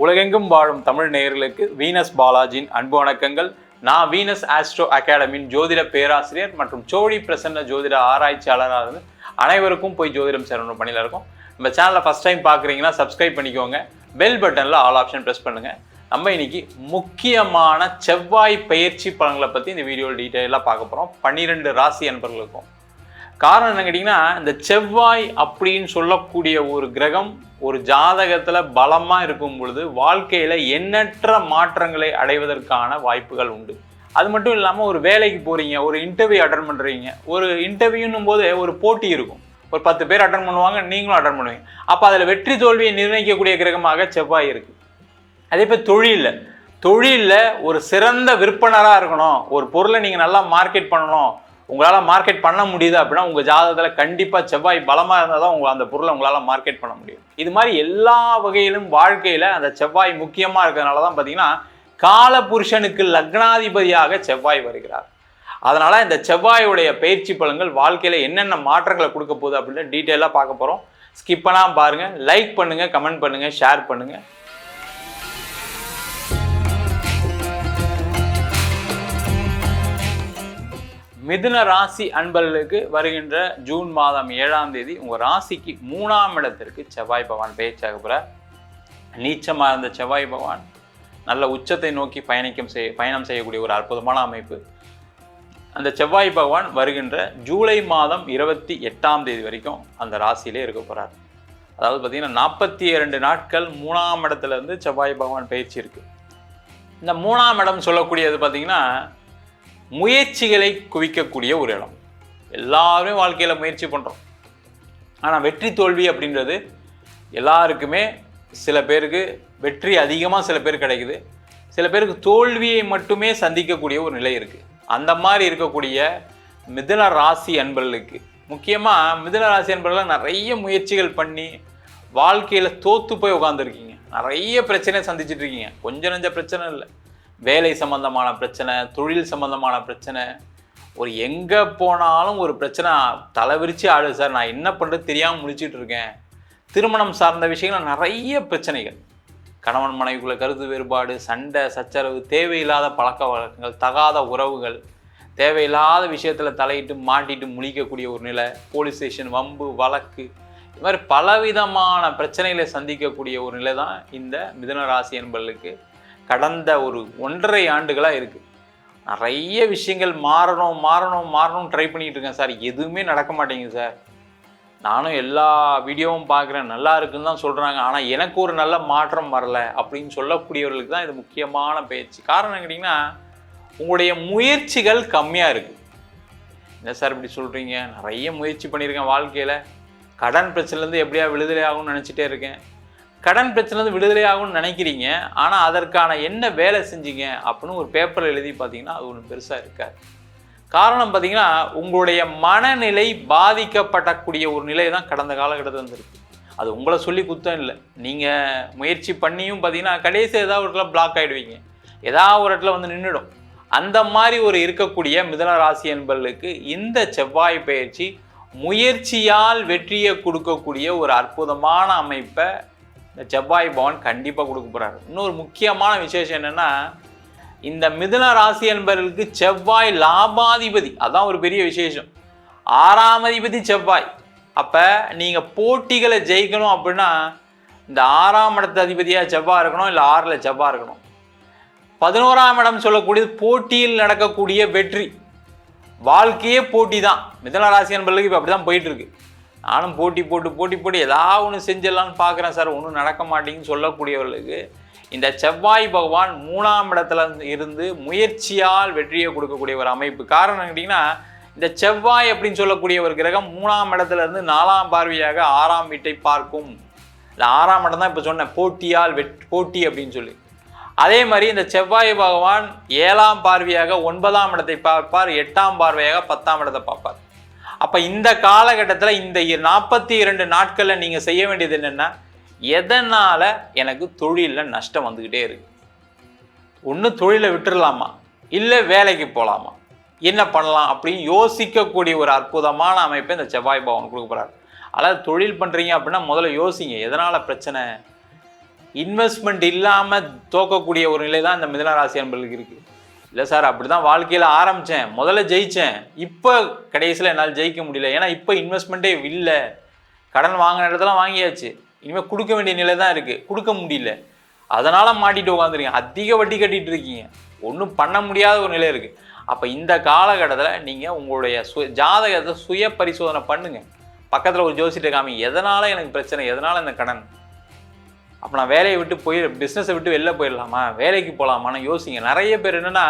உலகெங்கும் வாழும் தமிழ் நேயர்களுக்கு வீனஸ் பாலாஜியின் அன்பு வணக்கங்கள். நான் வீனஸ் ஆஸ்ட்ரோ அகாடமியின் ஜோதிட பேராசிரியர் மற்றும் சோழி பிரசன்ன ஜோதிட ஆராய்ச்சியாளராக இருந்து அனைவருக்கும் போய் ஜோதிடம் சேரணும் பணியில் இருக்கும். நம்ம சேனலை ஃபஸ்ட் டைம் பார்க்குறீங்கன்னா சப்ஸ்கிரைப் பண்ணிக்கோங்க. பெல் பட்டனில் ஆல் ஆப்ஷன் ப்ரெஸ் பண்ணுங்கள். நம்ம இன்னைக்கு முக்கியமான செவ்வாய் பயிற்சி பலன்களை பற்றி இந்த வீடியோவில் டீட்டெயிலாக பார்க்க போகிறோம். 12 ராசி அன்பர்களுக்கும். காரணம் என்ன கேட்டிங்கன்னா, இந்த செவ்வாய் அப்படின்னு சொல்லக்கூடிய ஒரு கிரகம் ஒரு ஜாதகத்தில் பலமாக இருக்கும் பொழுது வாழ்க்கையில் எண்ணற்ற மாற்றங்களை அடைவதற்கான வாய்ப்புகள் உண்டு. அது மட்டும் இல்லாமல் ஒரு வேலைக்கு போகிறீங்க, ஒரு இன்டர்வியூ அட்டன் பண்ணுறீங்க. ஒரு இன்டர்வியூன்னும் போது ஒரு போட்டி இருக்கும். ஒரு 10 பேர் அட்டன் பண்ணுவாங்க, நீங்களும் அட்டன் பண்ணுவீங்க. அப்போ அதில் வெற்றி தோல்வியை நிர்ணயிக்கக்கூடிய கிரகமாக செவ்வாய் இருக்குது. அதே போல் தொழிலில் ஒரு சிறந்த விற்பனராக இருக்கணும், ஒரு பொருளை நீங்கள் நல்லா மார்க்கெட் பண்ணணும், உங்களால் மார்க்கெட் பண்ண முடியுது அப்படின்னா உங்கள் ஜாதகத்தில் கண்டிப்பாக செவ்வாய் பலமாக இருந்தால் தான் அந்த பொருளை உங்களால் மார்க்கெட் பண்ண முடியும். இது மாதிரி எல்லா வகையிலும் வாழ்க்கையில் அந்த செவ்வாய் முக்கியமாக இருக்கிறதுனால தான் பார்த்தீங்கன்னா காலபுருஷனுக்கு லக்னாதிபதியாக செவ்வாய் வருகிறார். அதனால் இந்த செவ்வாயுடைய பயிற்சி பலன்கள் வாழ்க்கையில் என்னென்ன மாற்றங்களை கொடுக்க போகுது அப்படின்னு டீட்டெயிலாக பார்க்க போகிறோம். ஸ்கிப் பண்ணாமல் பாருங்கள், லைக் பண்ணுங்கள், கமெண்ட் பண்ணுங்கள், ஷேர் பண்ணுங்கள். மிதுன ராசி அன்பர்களுக்கு வருகின்ற ஜூன் மாதம் 7ஆம் தேதி உங்கள் ராசிக்கு 3ஆம் இடத்திற்கு செவ்வாய் பகவான் பயிற்சியாக போகிறார். நீச்சமாக இருந்த செவ்வாய் பகவான் நல்ல உச்சத்தை நோக்கி பயணம் செய்யக்கூடிய ஒரு அற்புதமான அமைப்பு. அந்த செவ்வாய் பகவான் வருகின்ற ஜூலை மாதம் 28ஆம் தேதி வரைக்கும் அந்த ராசியிலே இருக்க போகிறார். அதாவது பார்த்திங்கன்னா 42 நாட்கள் 3ஆம் இடத்துலேருந்து செவ்வாய் பகவான் பயிற்சி இருக்குது. இந்த 3ஆம் இடம் சொல்லக்கூடியது பார்த்திங்கன்னா முயற்சிகளை குவிக்கக்கூடிய ஒரு இடம். எல்லாருமே வாழ்க்கையில் முயற்சி பண்ணுறோம். ஆனால் வெற்றி தோல்வி அப்படின்றது எல்லாருக்குமே, சில பேருக்கு வெற்றி அதிகமாக சில பேர் கிடைக்குது, சில பேருக்கு தோல்வியை மட்டுமே சந்திக்கக்கூடிய ஒரு நிலை இருக்குது. அந்த மாதிரி இருக்கக்கூடிய மிதுன ராசி அன்பர்களுக்கு, முக்கியமாக மிதுன ராசி அன்பர்கள் நிறைய முயற்சிகள் பண்ணி வாழ்க்கையில் தோற்று போய் உட்காந்துருக்கீங்க. நிறைய பிரச்சனை சந்திச்சுட்டு இருக்கீங்க. கொஞ்சம் நஞ்ச பிரச்சனை இல்லை. வேலை சம்பந்தமான பிரச்சனை, தொழில் சம்பந்தமான பிரச்சனை, ஒரு எங்கே போனாலும் ஒரு பிரச்சனை தலைவிரிச்சு ஆடுது சார், நான் என்ன பண்ணுறது தெரியாமல் முடிச்சுட்டு இருக்கேன். திருமணம் சார்ந்த விஷயங்கள் நிறைய பிரச்சனைகள், கணவன் மனைவிக்குள்ள கருத்து வேறுபாடு, சண்டை சச்சரவு, தேவையில்லாத பழக்க வழக்கங்கள், தகாத உறவுகள், தேவையில்லாத விஷயத்தில் தலையிட்டு மாட்டிட்டு முழிக்கக்கூடிய ஒரு நிலை, போலீஸ் ஸ்டேஷன், வம்பு வழக்கு, இது மாதிரி பலவிதமான பிரச்சனைகளை சந்திக்கக்கூடிய ஒரு நிலை தான் இந்த மிதுன ராசி என்பவர்களுக்கு கடந்த ஒரு 1.5 ஆண்டுகளாக இருக்குது. நிறைய விஷயங்கள் மாறணும் ட்ரை பண்ணிகிட்டு இருக்கேன் சார், எதுவுமே நடக்க மாட்டேங்குது சார். நானும் எல்லா வீடியோவும் பார்க்குறேன், நல்லா இருக்குன்னு தான் சொல்கிறாங்க, ஆனால் எனக்கு ஒரு நல்ல மாற்றம் வரலை அப்படின்னு சொல்லக்கூடியவர்களுக்கு தான் இது முக்கியமான பயிற்சி. காரணம் கேட்டிங்கன்னா, உங்களுடைய முயற்சிகள் கம்மியாக இருக்குது. என்ன சார் இப்படி சொல்கிறீங்க? நிறைய முயற்சி பண்ணியிருக்கேன் வாழ்க்கையில், கடன் பிரச்சனைலேருந்து எப்படியா விடுதலை ஆகும்னு நினச்சிட்டே இருக்கேன். கடன் பிரச்சனைலேருந்து விடுதலை ஆகும்னு நினைக்கிறீங்க, ஆனால் அதற்கான என்ன வேலை செஞ்சீங்க அப்படின்னு ஒரு பேப்பரில் எழுதி பார்த்தீங்கன்னா அது ஒன்றும் பெருசாக இருக்காது. காரணம் பார்த்தீங்கன்னா, உங்களுடைய மனநிலை பாதிக்கப்படக்கூடிய ஒரு நிலை தான் கடந்த காலகட்டத்தில் இருந்திருக்கு. அது உங்களை சொல்லி குத்தம் இல்லை. நீங்கள் முயற்சி பண்ணியும் பார்த்தீங்கன்னா கடைசி ஏதாவது ஒரு இடத்துல பிளாக் ஆகிடுவீங்க, ஏதாவது ஒரு இடத்துல வந்து நின்றுடும். அந்த மாதிரி ஒரு இருக்கக்கூடிய மிதுன ராசி என்பவர்களுக்கு இந்த செவ்வாய் பயிற்சி முயற்சியால் வெற்றியை கொடுக்கக்கூடிய ஒரு அற்புதமான அமைப்பை இந்த செவ்வாய் பகவான் கண்டிப்பாக கொடுக்க போகிறாரு. இன்னொரு முக்கியமான விசேஷம் என்னென்னா, இந்த மிதுன ராசி என்பவர்களுக்கு செவ்வாய் லாபாதிபதி. அதான் ஒரு பெரிய விசேஷம். 6ஆம் அதிபதி செவ்வாய். அப்போ நீங்கள் போட்டிகளை ஜெயிக்கணும் அப்படின்னா இந்த 6ஆம் இடத்து அதிபதியாக செவ்வாய் இருக்கணும், இல்லை 6ல் செவ்வாய் இருக்கணும். 11ஆம் இடம் சொல்லக்கூடியது போட்டியில் நடக்கக்கூடிய வெற்றி. வாழ்க்கையே போட்டி தான். மிதுன ராசி என்பவர்களுக்கு இப்போ அப்படி தான் போயிட்டுருக்கு. நானும் போட்டி ஏதாவது ஒன்று செஞ்சிடலான்னு பார்க்குறேன் சார், ஒன்றும் நடக்க மாட்டேங்குன்னு சொல்லக்கூடியவர்களுக்கு இந்த செவ்வாய் பகவான் 3ஆம் இடத்துல இருந்து முயற்சியால் வெற்றியை கொடுக்கக்கூடிய ஒரு அமைப்பு. காரணம் கேட்டிங்கன்னா, இந்த செவ்வாய் அப்படின்னு சொல்லக்கூடிய ஒரு கிரகம் 3ஆம் இடத்துல இருந்து 4ஆம் பார்வையாக 6ஆம் வீட்டை பார்க்கும். இந்த 6ஆம் இடம் தான் இப்போ சொன்னேன், போட்டி அப்படின்னு சொல்லி. அதே மாதிரி இந்த செவ்வாய் பகவான் 7ஆம் பார்வையாக 9ஆம் இடத்தை பார்ப்பார், 8ஆம் பார்வையாக 10ஆம் இடத்தை பார்ப்பார். அப்போ இந்த காலகட்டத்தில் இந்த 42 நாட்களில் நீங்கள் செய்ய வேண்டியது என்னென்னா, எதனால் எனக்கு தொழிலில் நஷ்டம் வந்துக்கிட்டே இருக்குது, ஒன்று தொழிலை விட்டுடலாமா, இல்லை வேலைக்கு போகலாமா, என்ன பண்ணலாம் அப்படின்னு யோசிக்கக்கூடிய ஒரு அற்புதமான அமைப்பை இந்த செவ்வாய் பகவான் கொடுக்க போகிறார். அதாவது தொழில் பண்ணுறீங்க அப்படின்னா முதல்ல யோசிங்க, எதனால் பிரச்சனை, இன்வெஸ்ட்மெண்ட் இல்லாமல் தோக்கக்கூடிய ஒரு நிலை தான் இந்த மிதுன ராசி அன்பர்களுக்கு இருக்குது. இல்லை சார் அப்படி தான் வாழ்க்கையில் ஆரம்பித்தேன், முதல்ல ஜெயித்தேன், இப்போ கடைசியில் என்னால் ஜெயிக்க முடியல, ஏன்னா இப்போ இன்வெஸ்ட்மெண்ட்டே இல்லை, கடன் வாங்கின இடத்துலாம் வாங்கியாச்சு, இனிமேல் கொடுக்க வேண்டிய நிலை தான் இருக்குது, கொடுக்க முடியல, அதனால் மாட்டிட்டு உட்காந்துருக்கீங்க, அதிக வட்டி கட்டிகிட்டு இருக்கீங்க, ஒன்றும் பண்ண முடியாத ஒரு நிலை இருக்குது. அப்போ இந்த காலகட்டத்தில் நீங்கள் உங்களுடைய ஜாதகத்தை சுய பரிசோதனை பண்ணுங்கள். பக்கத்தில் ஒரு ஜோசிட்ட காமிங்க, எதனால் எனக்கு பிரச்சனை, எதனால் இந்த கடன், அப்போ நான் வேலையை விட்டு பிஸ்னஸை விட்டு வெளில போயிடலாமா, வேலைக்கு போகலாமான்னு யோசிங்க. நிறைய பேர் என்னென்னா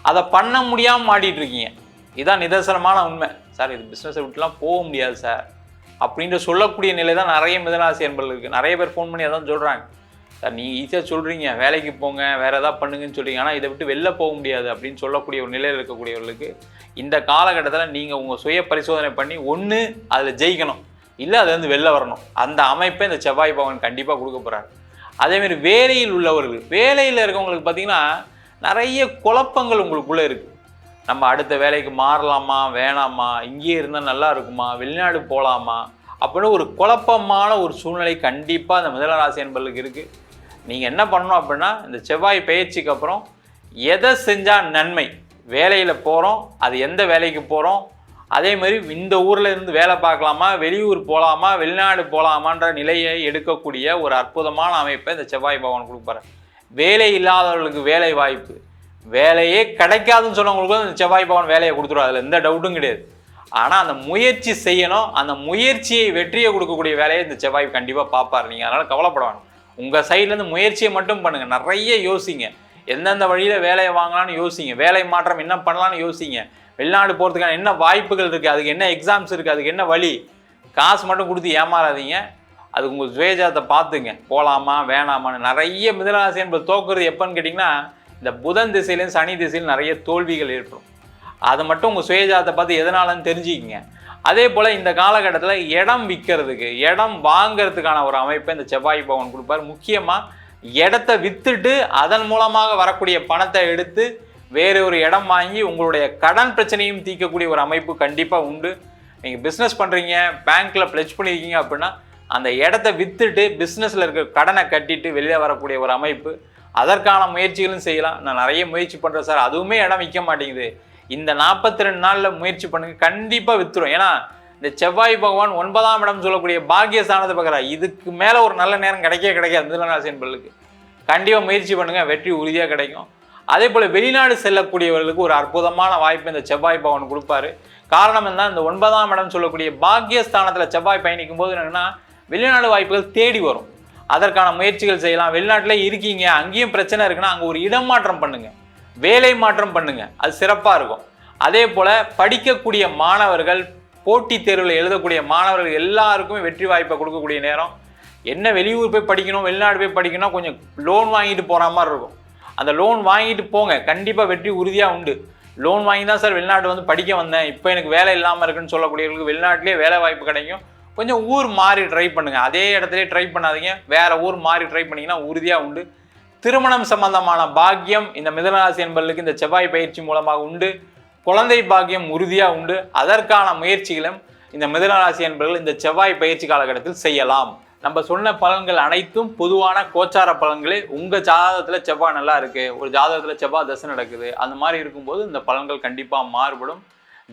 அதை பண்ண முடியாமல் மாட்டிகிட்டு இருக்கீங்க. இதுதான் நிதர்சனமான உண்மை. சார் இது பிஸ்னஸை விட்டுலாம் போக முடியாது சார் அப்படின்ட்டு சொல்லக்கூடிய நிலை தான் நிறைய மிதுனராசி அன்பர்கள் இருக்குது. நிறைய பேர் ஃபோன் பண்ணி அதான் சொல்கிறாங்க, சார் நீங்கள் ஈஸியாக சொல்கிறீங்க வேலைக்கு போங்க வேறு எதாவது பண்ணுங்கன்னு சொல்கிறீங்க, ஆனால் இதை விட்டு வெளில போக முடியாது அப்படின்னு சொல்லக்கூடிய ஒரு நிலையில் இருக்கக்கூடியவர்களுக்கு இந்த காலகட்டத்தில் நீங்கள் உங்கள் சுய பரிசோதனை பண்ணி ஒன்று அதில் ஜெயிக்கணும், இல்லை அதுலேருந்து வெளில வரணும். அந்த அமைப்பை இந்த செவ்வாய் பகவான் கண்டிப்பாக கொடுக்க போகிறாரு. அதேமாரி வேலையில் உள்ளவர்கள், வேலையில் இருக்கவங்களுக்கு பார்த்திங்கன்னா நிறைய குழப்பங்கள் உங்களுக்குள்ளே இருக்குது. நம்ம அடுத்த வேலைக்கு மாறலாமா வேணாமா, இங்கேயே இருந்தால் நல்லா இருக்குமா, வெளிநாடு போகலாமா அப்படின்னு ஒரு குழப்பமான ஒரு சூழ்நிலை கண்டிப்பாக இந்த மிதுன ராசி அன்பர்களுக்கு இருக்குது. நீங்கள் என்ன பண்ணணும் அப்படின்னா, இந்த செவ்வாய் பயிற்சிக்கு அப்புறம் எதை செஞ்சால் நன்மை, வேலையில் போகிறோம், அது எந்த வேலைக்கு போகிறோம், அதே மாதிரி இந்த ஊரில் இருந்து வேலை பார்க்கலாமா, வெளியூர் போகலாமா, வெளிநாடு போகலாமான்ற நிலையை எடுக்கக்கூடிய ஒரு அற்புதமான அமைப்பை இந்த செவ்வாய் பகவான் கொடுப்பாரு. வேலை இல்லாதவர்களுக்கு வேலை வாய்ப்பு, வேலையே கிடைக்காதுன்னு சொன்னவங்களுக்கு இந்த செவ்வாய் பகவான் வேலையை கொடுத்துருவார், அதில் எந்த டவுட்டும் கிடையாது. ஆனால் அந்த முயற்சி செய்யணும், அந்த முயற்சியை வெற்றியை கொடுக்கக்கூடிய வேலையை இந்த செவ்வாய் கண்டிப்பாக பார்ப்பார். நீங்கள் அதனால் கவலைப்படணும். உங்கள் சைட்லேருந்து முயற்சியை மட்டும் பண்ணுங்கள், நிறைய யோசிங்க, எந்தெந்த வழியில் வேலையை வாங்கலான்னு யோசிங்க, வேலை மாற்றம் என்ன பண்ணலான்னு யோசிங்க, வெளிநாடு போகிறதுக்கான என்ன வாய்ப்புகள் இருக்குது, அதுக்கு என்ன எக்ஸாம்ஸ் இருக்குது, அதுக்கு என்ன வழி, காசு மட்டும் கொடுத்து ஏமாறாதீங்க. அதுக்கு உங்கள் சுயஜாதத்தை பார்த்துங்க, போகலாமா வேணாமான்னு. நிறைய மிதுனராசி என்பது தோக்குறது எப்போன்னு கேட்டிங்கன்னா, இந்த புதன் திசையிலேயும் சனி திசையிலும் நிறைய தோல்விகள் ஏற்படும். அதை மட்டும் உங்கள் சுயஜாதத்தை பார்த்து எதனாலன்னு தெரிஞ்சுக்கிங்க. அதே போல் இந்த காலகட்டத்தில் இடம் விற்கிறதுக்கு, இடம் வாங்கிறதுக்கான ஒரு அமைப்பை இந்த செவ்வாய் பகவான் கொடுப்பார். முக்கியமாக இடத்த விற்றுட்டு அதன் மூலமாக வரக்கூடிய பணத்தை எடுத்து வேறு ஒரு இடம் வாங்கி உங்களுடைய கடன் பிரச்சனையும் தீர்க்கக்கூடிய ஒரு அமைப்பு கண்டிப்பாக உண்டு. நீங்கள் பிஸ்னஸ் பண்ணுறீங்க, பேங்க்கில் ப்ளெட்ஜ் பண்ணியிருக்கீங்க அப்படின்னா அந்த இடத்த விற்றுட்டு பிஸ்னஸில் இருக்க கடனை கட்டிட்டு வெளியே வரக்கூடிய ஒரு அமைப்பு, அதற்கான முயற்சிகளும் செய்யலாம். நான் நிறைய முயற்சி பண்ணுறேன் சார், அதுவுமே இடம் விற்க மாட்டேங்குது, இந்த 42 நாளில் முயற்சி பண்ணுங்க, கண்டிப்பாக விற்றுரும். ஏன்னா இந்த செவ்வாய் பகவான் 9ஆம் இடம் சொல்லக்கூடிய பாக்கியஸ்தானத்தை பார்க்குறா. இதுக்கு மேலே ஒரு நல்ல நேரம் கிடைக்காது மிதுன ராசி என்பவர்களுக்கு. கண்டிப்பாக முயற்சி பண்ணுங்கள், வெற்றி உறுதியாக கிடைக்கும். அதே போல் வெளிநாடு செல்லக்கூடியவர்களுக்கு ஒரு அற்புதமான வாய்ப்பு இந்த செவ்வாய் பகவான் கொடுப்பாரு. காரணம் என்ன, இந்த 9ஆம் இடம் சொல்லக்கூடிய பாக்கியஸ்தானத்தில் செவ்வாய் பயணிக்கும் போது என்னன்னா வெளிநாடு வாய்ப்புகள் தேடி வரும். அதற்கான முயற்சிகள் செய்யலாம். வெளிநாட்டில் இருக்கீங்க, அங்கேயும் பிரச்சனை இருக்குன்னா அங்கே ஒரு இடம் மாற்றம் பண்ணுங்கள், வேலை மாற்றம் பண்ணுங்கள், அது சிறப்பாக இருக்கும். அதே போல் படிக்கக்கூடிய மாணவர்கள், போட்டித் தேர்வில் எழுதக்கூடிய மாணவர்கள் எல்லாருக்குமே வெற்றி வாய்ப்பை கொடுக்கக்கூடிய நேரம். என்ன வெளியூர் போய் படிக்கணும், வெளிநாடு போய் படிக்கணும், கொஞ்சம் லோன் வாங்கிட்டு போகிற மாதிரி இருக்கும். அந்த லோன் வாங்கிட்டு போங்க, கண்டிப்பாக வெற்றி உறுதியாக உண்டு. லோன் வாங்கி தான் சார் வெளிநாட்டு வந்து படிக்க வந்தேன், இப்போ எனக்கு வேலை இல்லாமல் இருக்குன்னு சொல்லக்கூடியவர்களுக்கு வெளிநாட்டிலே வேலை வாய்ப்பு கிடைக்கும். கொஞ்சம் ஊர் மாறி ட்ரை பண்ணுங்கள், அதே இடத்துலேயே ட்ரை பண்ணாதீங்க, வேறு ஊர் மாறி ட்ரை பண்ணிங்கன்னா உறுதியாக உண்டு. திருமணம் சம்பந்தமான பாக்கியம் இந்த மிதுனராசி என்பவர்களுக்கு இந்த செவ்வாய் பயிற்சி மூலமாக உண்டு. குழந்தை பாக்கியம் உறுதியாக உண்டு. அதற்கான முயற்சிகளும் இந்த மிதுனராசி என்பவர்கள் இந்த செவ்வாய் பயிற்சி காலகட்டத்தில் செய்யலாம். நம்ம சொன்ன பலன்கள் அனைத்தும் பொதுவான கோச்சார பலன்களே. உங்கள் ஜாதகத்தில் செவ்வாய் நல்லா இருக்குது, ஒரு ஜாதகத்தில் செவ்வாய் தசை நடக்குது, அந்த மாதிரி இருக்கும்போது இந்த பலன்கள் கண்டிப்பாக மாறுபடும்.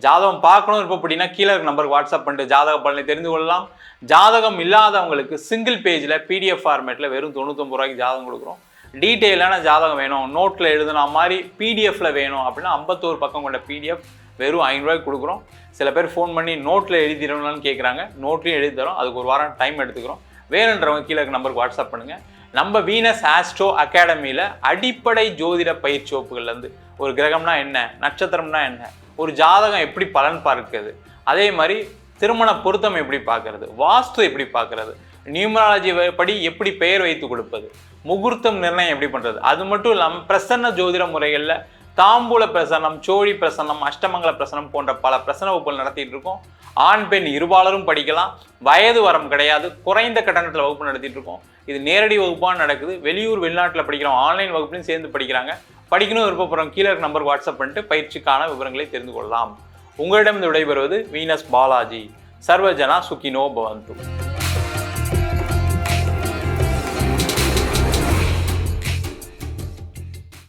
ஜாதகம் பார்க்கணும் இருப்போம் அப்படின்னா கீழே இருக்க நம்பருக்கு வாட்ஸ்அப் பண்ணிட்டு ஜாதக பலனை தெரிந்து கொள்ளலாம். ஜாதகம் இல்லாதவங்களுக்கு சிங்கிள் பேஜில் PDF ஃபார்மேட்டில் வெறும் 99 ரூபாய்க்கு ஜாதகம் கொடுக்குறோம். டீட்டெயிலான ஜாதகம் வேணும், நோட்டில் எழுதுனா மாதிரி PDFல வேணும் அப்படின்னா 51 பக்கம் கொண்ட PDF வெறும் 500 ரூபாய்க்கு கொடுக்குறோம். சில பேர் ஃபோன் பண்ணி நோட்டில் எழுதிடணும்னு கேட்குறாங்க, நோட்லையும் எழுதி தரோம். அதுக்கு ஒரு வாரம் டைம் எடுத்துக்கிறோம். வேணுன்றவங்க கீழே இருக்க நம்பருக்கு வாட்ஸ்அப் பண்ணுங்கள். நம்ம வீனஸ் ஆஸ்ட்ரோ அகாடமியில் அடிப்படை ஜோதிட பயிற்சி வகுப்புகள்லேருந்து ஒரு கிரகம்னா என்ன, நட்சத்திரம்னா என்ன, ஒரு ஜாதகம் எப்படி பலன் பார்க்குறது, அதே மாதிரி திருமண பொருத்தம் எப்படி பார்க்கறது, வாஸ்து எப்படி பார்க்கறது, நியூமராலஜி படி எப்படி பெயர் வைத்து கொடுப்பது, முகூர்த்தம் நிர்ணயம் எப்படி பண்ணுறது, அது மட்டும் இல்லாமல் பிரசன்ன ஜோதிட முறைகளில் தாம்பூல பிரசனம், சோழி பிரசனம், அஷ்டமங்கல பிரசனம் போன்ற பல பிரசன வகுப்புகள் நடத்திட்டு இருக்கோம். ஆண் பெண் இருபாலரும் படிக்கலாம், வயது வரம் கிடையாது, குறைந்த கட்டணத்தில் வகுப்பு நடத்திட்டு இருக்கோம். இது நேரடி வகுப்பாக நடக்குது. வெளியூர் வெளிநாட்டில் படிக்கிறோம், ஆன்லைன் வகுப்புலையும் சேர்ந்து படிக்கிறாங்க. படிக்கணும் விருப்பப்படுறோம் கீழே இருக்க நம்பருக்கு வாட்ஸ்அப் பண்ணிட்டு பயிற்சிக்கான விவரங்களை தெரிந்து கொள்ளலாம். உங்களிடம் விடைபெறுவது வீனஸ் பாலாஜி. சர்வஜனா சுகினோ பவந்து.